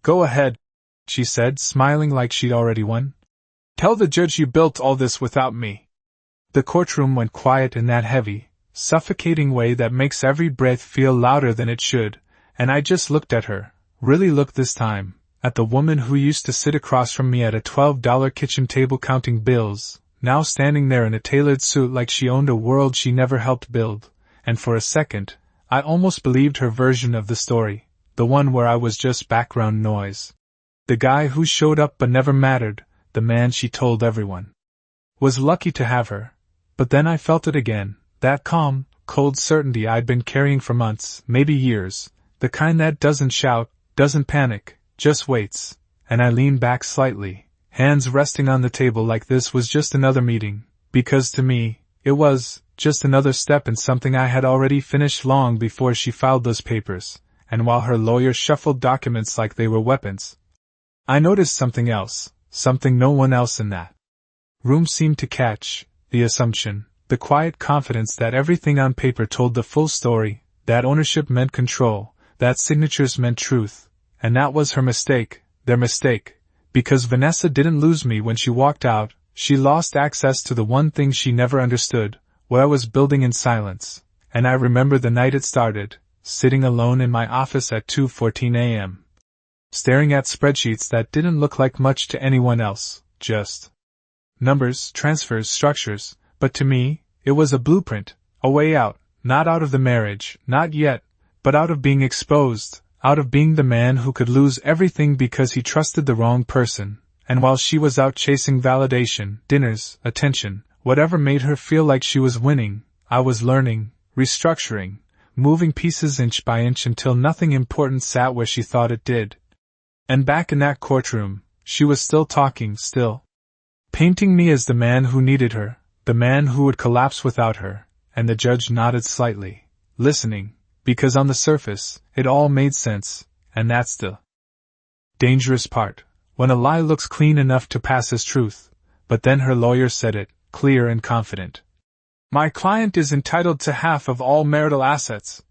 Go ahead, she said, smiling like she'd already won. Tell the judge you built all this without me. The courtroom went quiet in that heavy, suffocating way that makes every breath feel louder than it should, and I just looked at her, really looked this time, at the woman who used to sit across from me at a $12 kitchen table counting bills, now standing there in a tailored suit like she owned a world she never helped build, and for a second, I almost believed her version of the story, the one where I was just background noise. The guy who showed up but never mattered, the man she told everyone. Was lucky to have her, but then I felt it again, that calm, cold certainty I'd been carrying for months, maybe years, the kind that doesn't shout, doesn't panic, just waits, and I leaned back slightly, hands resting on the table like this was just another meeting, because to me, it was just another step in something I had already finished long before she filed those papers, and while her lawyer shuffled documents like they were weapons. I noticed something else, something no one else in that room seemed to catch, the assumption, the quiet confidence that everything on paper told the full story, that ownership meant control, that signatures meant truth, and that was her mistake, their mistake, because Vanessa didn't lose me when she walked out, she lost access to the one thing she never understood, what I was building in silence, and I remember the night it started, sitting alone in my office at 2:14 a.m. staring at spreadsheets that didn't look like much to anyone else, just numbers, transfers, structures, but to me, it was a blueprint, a way out, not out of the marriage, not yet, but out of being exposed, out of being the man who could lose everything because he trusted the wrong person, and while she was out chasing validation, dinners, attention, whatever made her feel like she was winning, I was learning, restructuring, moving pieces inch by inch until nothing important sat where she thought it did. And back in that courtroom, she was still talking, still painting me as the man who needed her, the man who would collapse without her, and the judge nodded slightly, listening, because on the surface, it all made sense, and that's the dangerous part, when a lie looks clean enough to pass as truth, but then her lawyer said it, clear and confident. My client is entitled to half of all marital assets.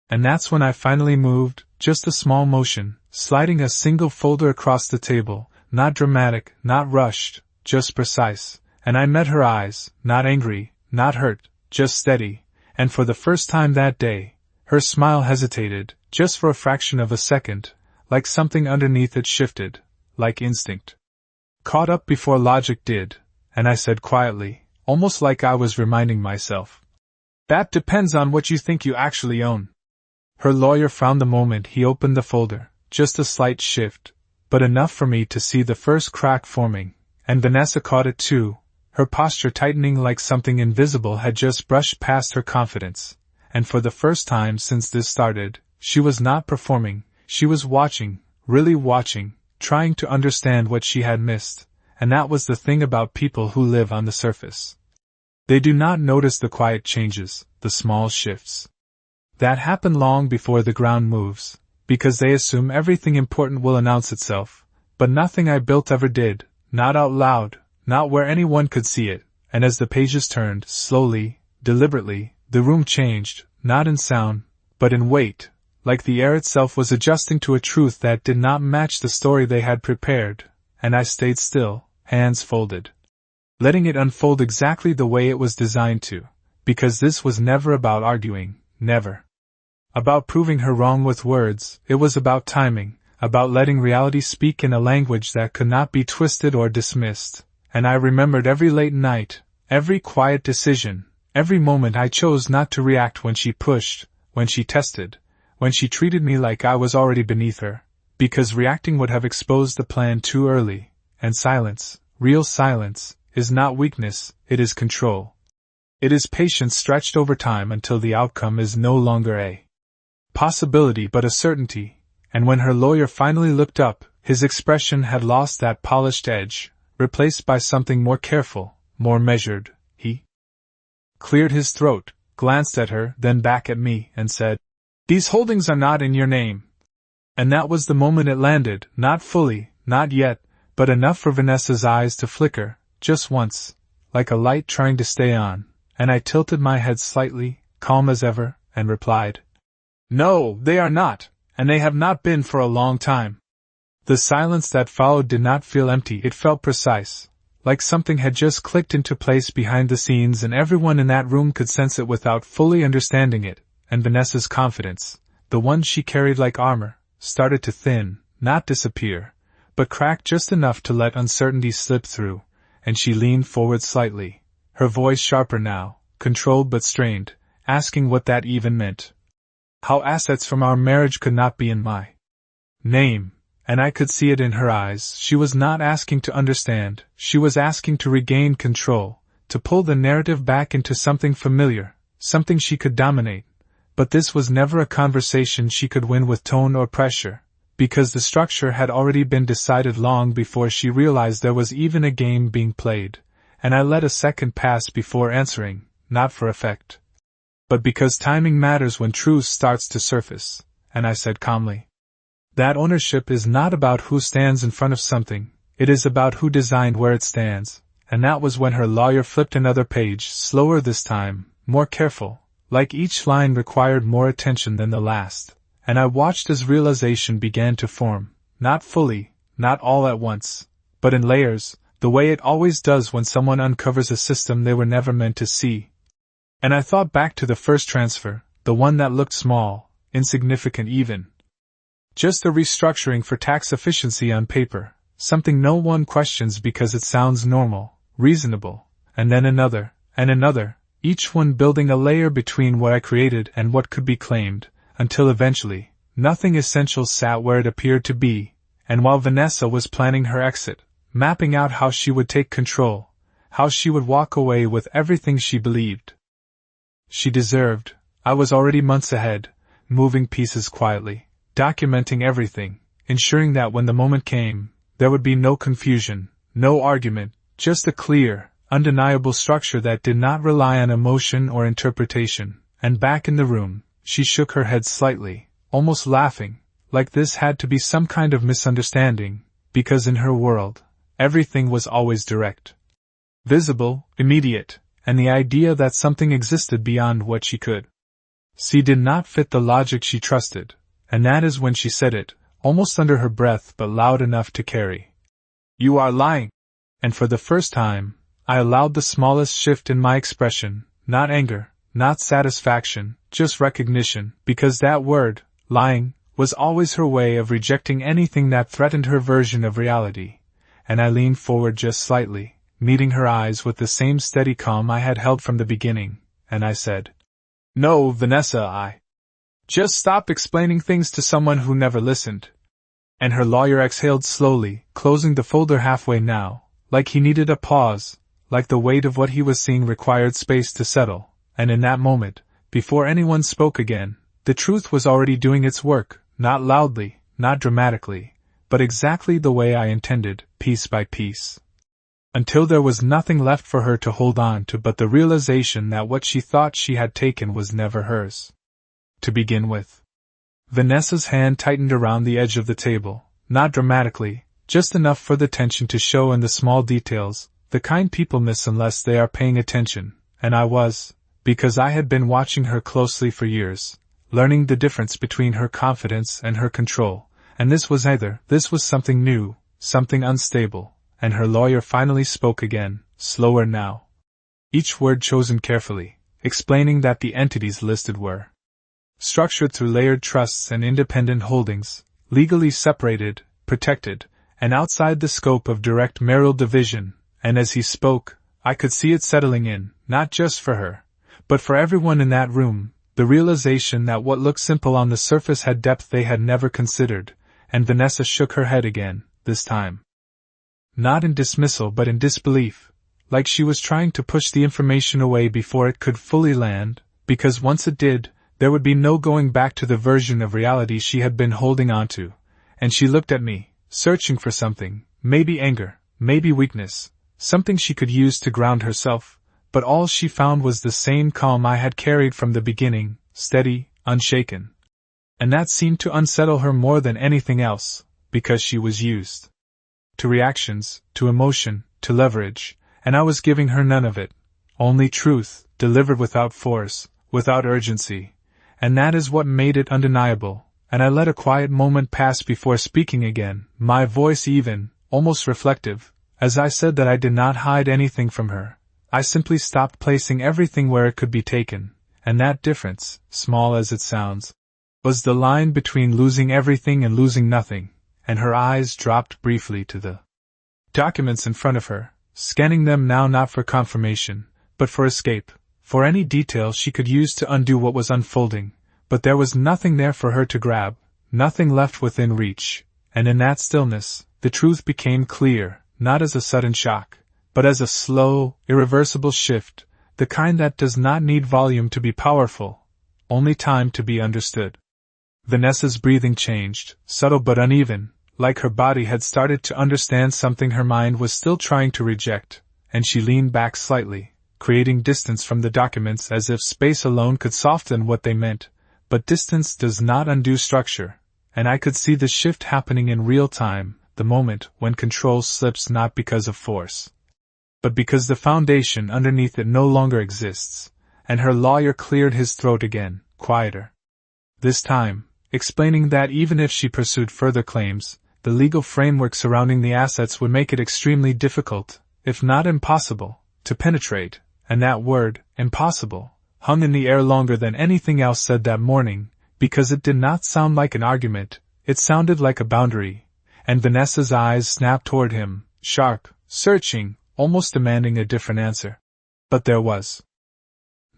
And that's when I finally moved, just a small motion, sliding a single folder across the table, not dramatic, not rushed, just precise, and I met her eyes, not angry, not hurt, just steady, and for the first time that day, her smile hesitated, just for a fraction of a second, like something underneath it shifted, like instinct caught up before logic did, and I said quietly, almost like I was reminding myself, that depends on what you think you actually own. Her lawyer frowned the moment he opened the folder, just a slight shift, but enough for me to see the first crack forming, and Vanessa caught it too, her posture tightening like something invisible had just brushed past her confidence, and for the first time since this started, she was not performing, she was watching, really watching, trying to understand what she had missed, and that was the thing about people who live on the surface. They do not notice the quiet changes, the small shifts that happen long before the ground moves, because they assume everything important will announce itself, but nothing I built ever did, not out loud, not where anyone could see it, and as the pages turned, slowly, deliberately, the room changed, not in sound, but in weight, like the air itself was adjusting to a truth that did not match the story they had prepared, and I stayed still, hands folded, letting it unfold exactly the way it was designed to, because this was never about arguing, never about proving her wrong with words, it was about timing, about letting reality speak in a language that could not be twisted or dismissed, and I remembered every late night, every quiet decision, every moment I chose not to react when she pushed, when she tested, when she treated me like I was already beneath her, because reacting would have exposed the plan too early, and silence, real silence, is not weakness, it is control. It is patience stretched over time until the outcome is no longer a possibility but a certainty, and when her lawyer finally looked up, his expression had lost that polished edge, replaced by something more careful, more measured. He cleared his throat, glanced at her, then back at me, and said, "These holdings are not in your name." And that was the moment it landed, not fully, not yet, but enough for Vanessa's eyes to flicker, just once, like a light trying to stay on, and I tilted my head slightly, calm as ever, and replied, "No, they are not, and they have not been for a long time." The silence that followed did not feel empty, it felt precise, like something had just clicked into place behind the scenes and everyone in that room could sense it without fully understanding it, and Vanessa's confidence, the one she carried like armor, started to thin, not disappear, but crack just enough to let uncertainty slip through, and she leaned forward slightly, her voice sharper now, controlled but strained, asking what that even meant. How assets from our marriage could not be in my name. And I could see it in her eyes. She was not asking to understand, she was asking to regain control, to pull the narrative back into something familiar, something she could dominate. But this was never a conversation she could win with tone or pressure, because the structure had already been decided long before she realized there was even a game being played, and I let a second pass before answering, not for effect, but because timing matters when truth starts to surface, and I said calmly, that ownership is not about who stands in front of something, it is about who designed where it stands, and that was when her lawyer flipped another page, slower this time, more careful, like each line required more attention than the last, and I watched as realization began to form, not fully, not all at once, but in layers, the way it always does when someone uncovers a system they were never meant to see. And I thought back to the first transfer, the one that looked small, insignificant even. Just a restructuring for tax efficiency on paper, something no one questions because it sounds normal, reasonable, and then another, and another, each one building a layer between what I created and what could be claimed, until eventually, nothing essential sat where it appeared to be, and while Vanessa was planning her exit, mapping out how she would take control, how she would walk away with everything she believed she deserved, I was already months ahead, moving pieces quietly, documenting everything, ensuring that when the moment came, there would be no confusion, no argument, just a clear, undeniable structure that did not rely on emotion or interpretation. And back in the room, she shook her head slightly, almost laughing, like this had to be some kind of misunderstanding, because in her world, everything was always direct, visible, immediate, and the idea that something existed beyond what she could see did not fit the logic she trusted. And that is when she said it, almost under her breath but loud enough to carry. You are lying. And for the first time, I allowed the smallest shift in my expression, not anger, not satisfaction, just recognition, because that word, lying, was always her way of rejecting anything that threatened her version of reality. And I leaned forward just slightly, meeting her eyes with the same steady calm I had held from the beginning, and I said, No, Vanessa, I just stop explaining things to someone who never listened. And her lawyer exhaled slowly, closing the folder halfway now, like he needed a pause, like the weight of what he was seeing required space to settle, and in that moment, before anyone spoke again, the truth was already doing its work, not loudly, not dramatically, but exactly the way I intended, piece by piece. Until there was nothing left for her to hold on to but the realization that what she thought she had taken was never hers. To begin with. Vanessa's hand tightened around the edge of the table, not dramatically, just enough for the tension to show in the small details, the kind people miss unless they are paying attention, and I was, because I had been watching her closely for years, learning the difference between her confidence and her control, and this was something new, something unstable, and her lawyer finally spoke again, slower now. Each word chosen carefully, explaining that the entities listed were structured through layered trusts and independent holdings, legally separated, protected, and outside the scope of direct marital division, and as he spoke, I could see it settling in, not just for her, but for everyone in that room, the realization that what looked simple on the surface had depth they had never considered, and Vanessa shook her head again, this time. Not in dismissal but in disbelief, like she was trying to push the information away before it could fully land, because once it did, there would be no going back to the version of reality she had been holding on to, and she looked at me, searching for something, maybe anger, maybe weakness, something she could use to ground herself, but all she found was the same calm I had carried from the beginning, steady, unshaken. And that seemed to unsettle her more than anything else, because she was used to reactions, to emotion, to leverage, and I was giving her none of it, only truth, delivered without force, without urgency. And that is what made it undeniable, and I let a quiet moment pass before speaking again, my voice even, almost reflective, as I said that I did not hide anything from her. I simply stopped placing everything where it could be taken, and that difference, small as it sounds, was the line between losing everything and losing nothing, and her eyes dropped briefly to the documents in front of her, scanning them now not for confirmation, but for escape, for any detail she could use to undo what was unfolding, but there was nothing there for her to grab, nothing left within reach, and in that stillness, the truth became clear, not as a sudden shock, but as a slow, irreversible shift, the kind that does not need volume to be powerful, only time to be understood. Vanessa's breathing changed, subtle but uneven, like her body had started to understand something her mind was still trying to reject, and she leaned back slightly, creating distance from the documents as if space alone could soften what they meant, but distance does not undo structure, and I could see the shift happening in real time, the moment when control slips not because of force, but because the foundation underneath it no longer exists, and her lawyer cleared his throat again, quieter. This time, explaining that even if she pursued further claims, the legal framework surrounding the assets would make it extremely difficult, if not impossible, to penetrate, and that word, impossible, hung in the air longer than anything else said that morning, because it did not sound like an argument, it sounded like a boundary, and Vanessa's eyes snapped toward him, sharp, searching, almost demanding a different answer. But there was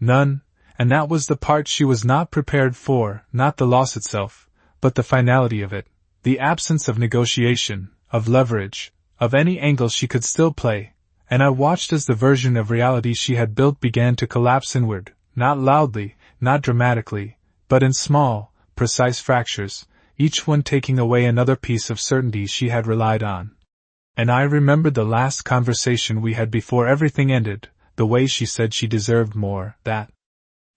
none, and that was the part she was not prepared for, not the loss itself, but the finality of it, the absence of negotiation, of leverage, of any angle she could still play, and I watched as the version of reality she had built began to collapse inward, not loudly, not dramatically, but in small, precise fractures, each one taking away another piece of certainty she had relied on. And I remembered the last conversation we had before everything ended, the way she said she deserved more, that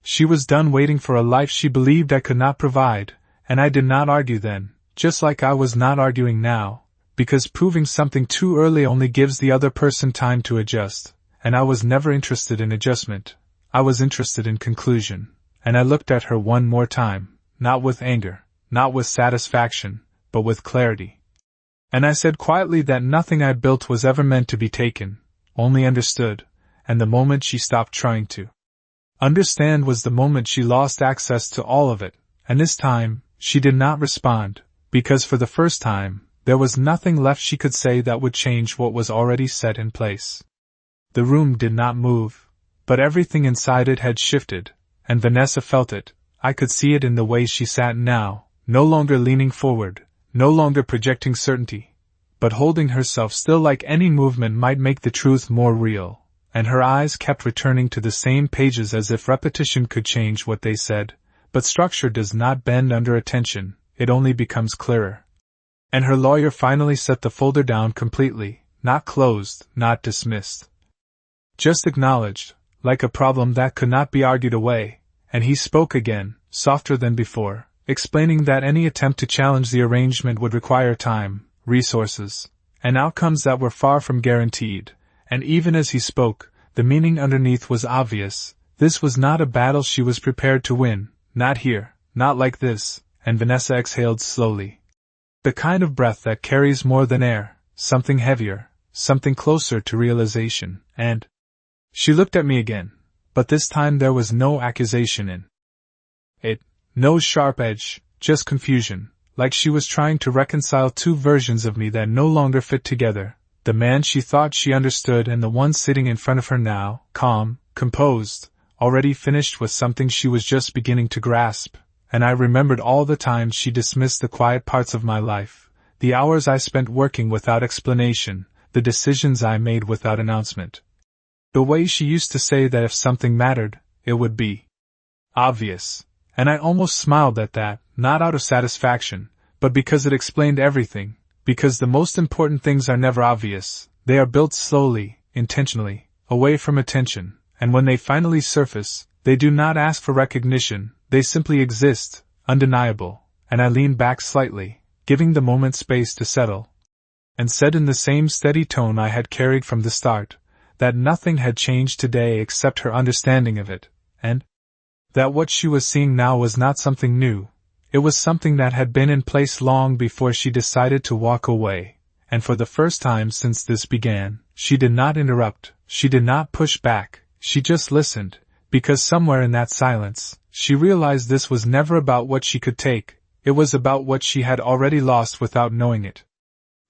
she was done waiting for a life she believed I could not provide, and I did not argue then, just like I was not arguing now, because proving something too early only gives the other person time to adjust, and I was never interested in adjustment, I was interested in conclusion, and I looked at her one more time, not with anger, not with satisfaction, but with clarity. And I said quietly that nothing I built was ever meant to be taken, only understood, and the moment she stopped trying to understand was the moment she lost access to all of it, and this time, she did not respond, because for the first time, there was nothing left she could say that would change what was already set in place. The room did not move, but everything inside it had shifted, and Vanessa felt it. I could see it in the way she sat now, no longer leaning forward, no longer projecting certainty, but holding herself still like any movement might make the truth more real, and her eyes kept returning to the same pages as if repetition could change what they said, but structure does not bend under attention, it only becomes clearer. And her lawyer finally set the folder down completely, not closed, not dismissed. Just acknowledged, like a problem that could not be argued away, and he spoke again, softer than before, explaining that any attempt to challenge the arrangement would require time, resources, and outcomes that were far from guaranteed, and even as he spoke, the meaning underneath was obvious. This was not a battle she was prepared to win, not here, not like this, and Vanessa exhaled slowly. The kind of breath that carries more than air, something heavier, something closer to realization, and she looked at me again, but this time there was no accusation in it, no sharp edge, just confusion, like she was trying to reconcile two versions of me that no longer fit together, the man she thought she understood and the one sitting in front of her now, calm, composed, already finished with something she was just beginning to grasp. And I remembered all the times she dismissed the quiet parts of my life, the hours I spent working without explanation, the decisions I made without announcement. The way she used to say that if something mattered, it would be obvious, and I almost smiled at that, not out of satisfaction, but because it explained everything, because the most important things are never obvious, they are built slowly, intentionally, away from attention, and when they finally surface, they do not ask for recognition. They simply exist, undeniable, and I leaned back slightly, giving the moment space to settle, and said in the same steady tone I had carried from the start, that nothing had changed today except her understanding of it, and that what she was seeing now was not something new, It was something that had been in place long before she decided to walk away, and for the first time since this began, she did not interrupt, she did not push back, she just listened, because somewhere in that silence, she realized this was never about what she could take, it was about what she had already lost without knowing it.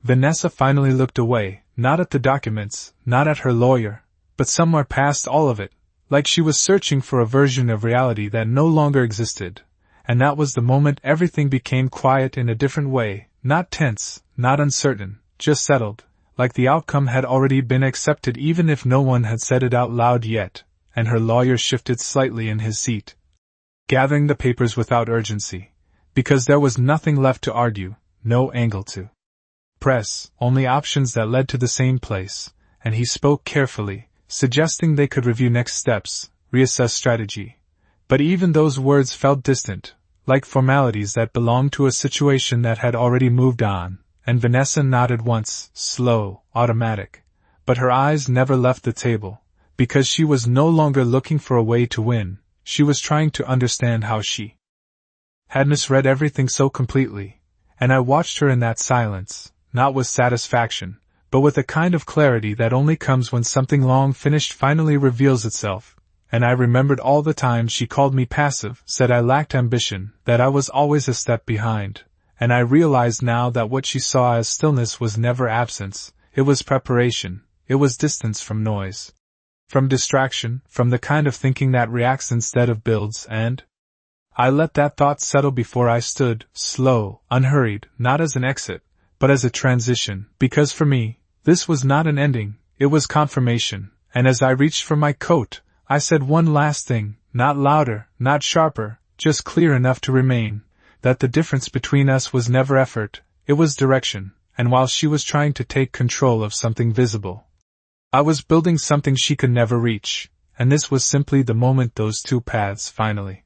Vanessa finally looked away, not at the documents, not at her lawyer, but somewhere past all of it, like she was searching for a version of reality that no longer existed. And that was the moment everything became quiet in a different way, not tense, not uncertain, just settled, like the outcome had already been accepted even if no one had said it out loud yet, and her lawyer shifted slightly in his seat, gathering the papers without urgency, because there was nothing left to argue, no angle to press, only options that led to the same place, and he spoke carefully, suggesting they could review next steps, reassess strategy. But even those words felt distant, like formalities that belonged to a situation that had already moved on, and Vanessa nodded once, slow, automatic. But her eyes never left the table, because she was no longer looking for a way to win, she was trying to understand how she had misread everything so completely, and I watched her in that silence, not with satisfaction, but with a kind of clarity that only comes when something long finished finally reveals itself. And I remembered all the times she called me passive, said I lacked ambition, that I was always a step behind, and I realized now that what she saw as stillness was never absence, it was preparation, it was distance from noise, from distraction, from the kind of thinking that reacts instead of builds, and I let that thought settle before I stood, slow, unhurried, not as an exit, but as a transition, because for me, this was not an ending, it was confirmation, and as I reached for my coat, I said one last thing, not louder, not sharper, just clear enough to remain, that the difference between us was never effort, it was direction, and while she was trying to take control of something visible, I was building something she could never reach, and this was simply the moment those two paths finally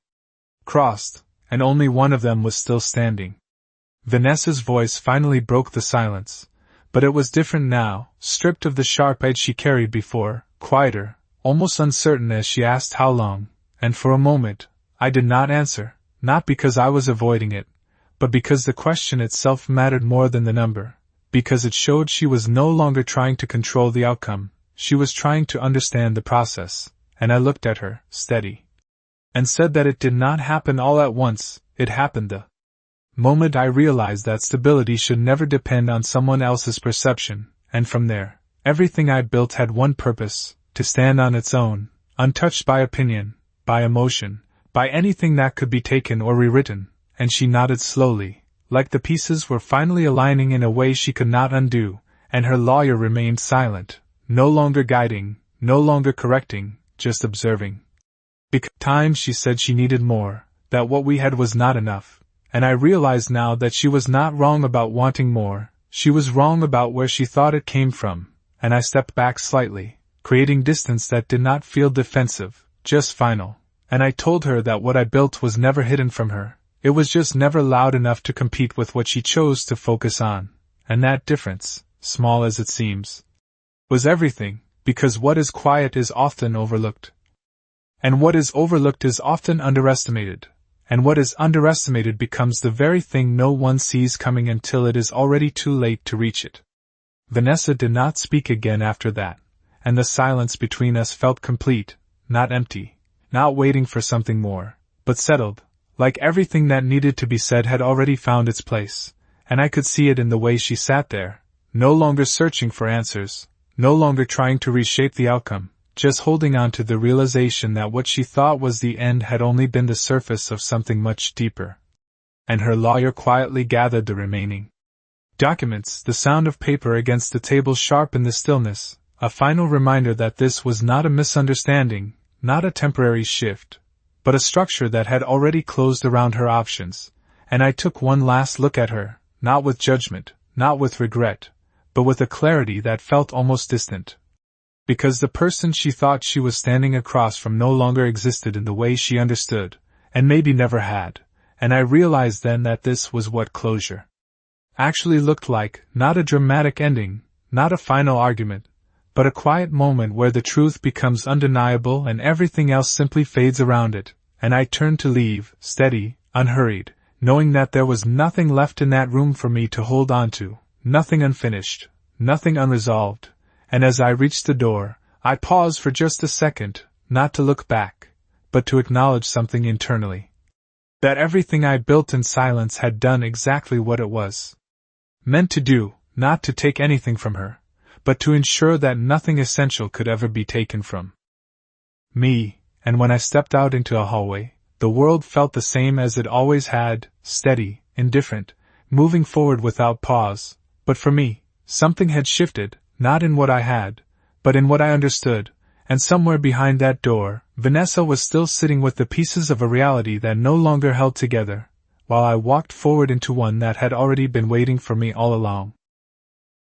crossed, and only one of them was still standing. Vanessa's voice finally broke the silence, but it was different now, stripped of the sharp edge she carried before, quieter, almost uncertain as she asked how long, and for a moment, I did not answer, not because I was avoiding it, but because the question itself mattered more than the number, because it showed she was no longer trying to control the outcome, she was trying to understand the process, and I looked at her, steady, and said that it did not happen all at once, it happened the moment I realized that stability should never depend on someone else's perception, and from there, everything I built had one purpose, to stand on its own, untouched by opinion, by emotion, by anything that could be taken or rewritten, and she nodded slowly, like the pieces were finally aligning in a way she could not undo, and her lawyer remained silent, no longer guiding, no longer correcting, just observing. Because times she said she needed more, that what we had was not enough, and I realized now that she was not wrong about wanting more, she was wrong about where she thought it came from, and I stepped back slightly, creating distance that did not feel defensive, just final, and I told her that what I built was never hidden from her, it was just never loud enough to compete with what she chose to focus on, and that difference, small as it seems, was everything, because what is quiet is often overlooked. And what is overlooked is often underestimated, and what is underestimated becomes the very thing no one sees coming until it is already too late to reach it. Vanessa did not speak again after that, and the silence between us felt complete, not empty, not waiting for something more, but settled, like everything that needed to be said had already found its place, and I could see it in the way she sat there, no longer searching for answers, no longer trying to reshape the outcome, just holding on to the realization that what she thought was the end had only been the surface of something much deeper. And her lawyer quietly gathered the remaining documents, the sound of paper against the table sharp in the stillness, a final reminder that this was not a misunderstanding, not a temporary shift, but a structure that had already closed around her options, and I took one last look at her, not with judgment, not with regret, but with a clarity that felt almost distant. Because the person she thought she was standing across from no longer existed in the way she understood, and maybe never had, and I realized then that this was what closure actually looked like, not a dramatic ending, not a final argument, but a quiet moment where the truth becomes undeniable and everything else simply fades around it, and I turned to leave, steady, unhurried, knowing that there was nothing left in that room for me to hold on to, nothing unfinished, nothing unresolved, and as I reached the door, I paused for just a second, not to look back, but to acknowledge something internally. That everything I built in silence had done exactly what it was meant to do, not to take anything from her, but to ensure that nothing essential could ever be taken from me, and when I stepped out into a hallway, the world felt the same as it always had, steady, indifferent, moving forward without pause, but for me, something had shifted, not in what I had, but in what I understood, and somewhere behind that door, Vanessa was still sitting with the pieces of a reality that no longer held together, while I walked forward into one that had already been waiting for me all along.